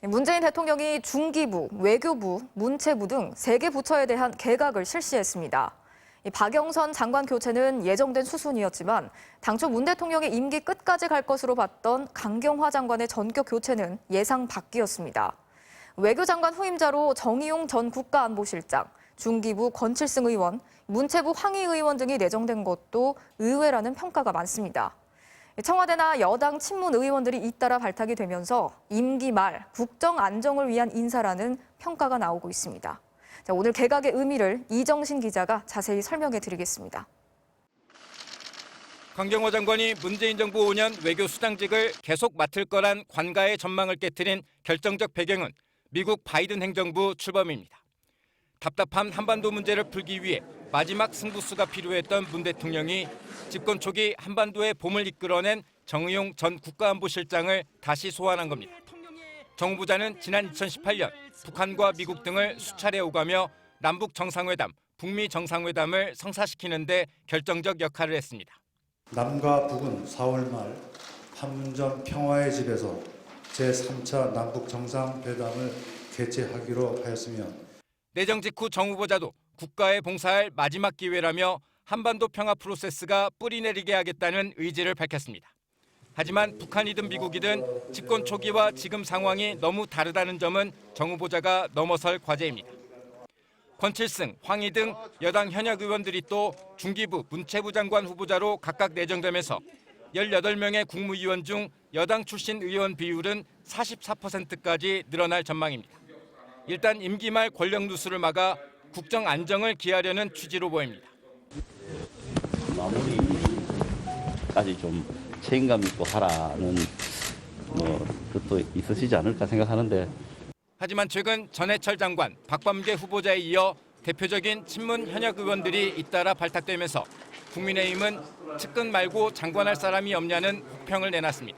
문재인 대통령이 중기부, 외교부, 문체부 등 3개 부처에 대한 개각을 실시했습니다. 박영선 장관 교체는 예정된 수순이었지만 당초 문 대통령의 임기 끝까지 갈 것으로 봤던 강경화 장관의 전격 교체는 예상 밖이었습니다. 외교장관 후임자로 정의용 전 국가안보실장, 중기부 권칠승 의원, 문체부 황희 의원 등이 내정된 것도 의외라는 평가가 많습니다. 청와대나 여당 친문 의원들이 잇따라 발탁이 되면서 임기 말 국정 안정을 위한 인사라는 평가가 나오고 있습니다. 자, 오늘 개각의 의미를 이정신 기자가 자세히 설명해 드리겠습니다. 강경화 장관이 문재인 정부 5년 외교수장직을 계속 맡을 거란 관가의 전망을 깨트린 결정적 배경은 미국 바이든 행정부 출범입니다. 답답한 한반도 문제를 풀기 위해 마지막 승부수가 필요했던 문 대통령이 집권 초기 한반도의 봄을 이끌어낸 정의용 전 국가안보실장을 다시 소환한 겁니다. 정무부장은 지난 2018년 북한과 미국 등을 수차례 오가며 남북 정상회담, 북미 정상회담을 성사시키는 데 결정적 역할을 했습니다. 남과 북은 4월 말 판문점 평화의 집에서 제3차 남북 정상회담을 개최하기로 하였으며 내정 직후 정후보자도 국가에 봉사할 마지막 기회라며 한반도 평화 프로세스가 뿌리내리게 하겠다는 의지를 밝혔습니다. 하지만 북한이든 미국이든 집권 초기와 지금 상황이 너무 다르다는 점은 정 후보자가 넘어설 과제입니다. 권칠승, 황희 등 여당 현역 의원들이 또 중기부, 문체부 장관 후보자로 각각 내정되면서 18명의 국무위원 중 여당 출신 의원 비율은 44%까지 늘어날 전망입니다. 일단 임기 말 권력 누수를 막아 국정 안정을 기하려는 취지로 보입니다. 마무리까지 좀 책임감 있고 하라는 그것도 있으시지 않을까 생각하는데. 하지만 최근 전해철 장관, 박범계 후보자에 이어 대표적인 친문 현역 의원들이 잇따라 발탁되면서 국민의힘은 측근 말고 장관할 사람이 없냐는 혹평을 내놨습니다.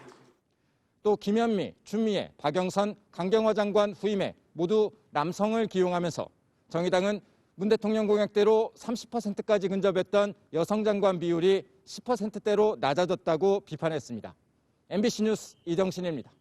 또 김현미, 추미애, 박영선, 강경화 장관 후임에 모두 남성을 기용하면서 정의당은 문 대통령 공약대로 30%까지 근접했던 여성 장관 비율이 10%대로 낮아졌다고 비판했습니다. MBC 뉴스 이정신입니다.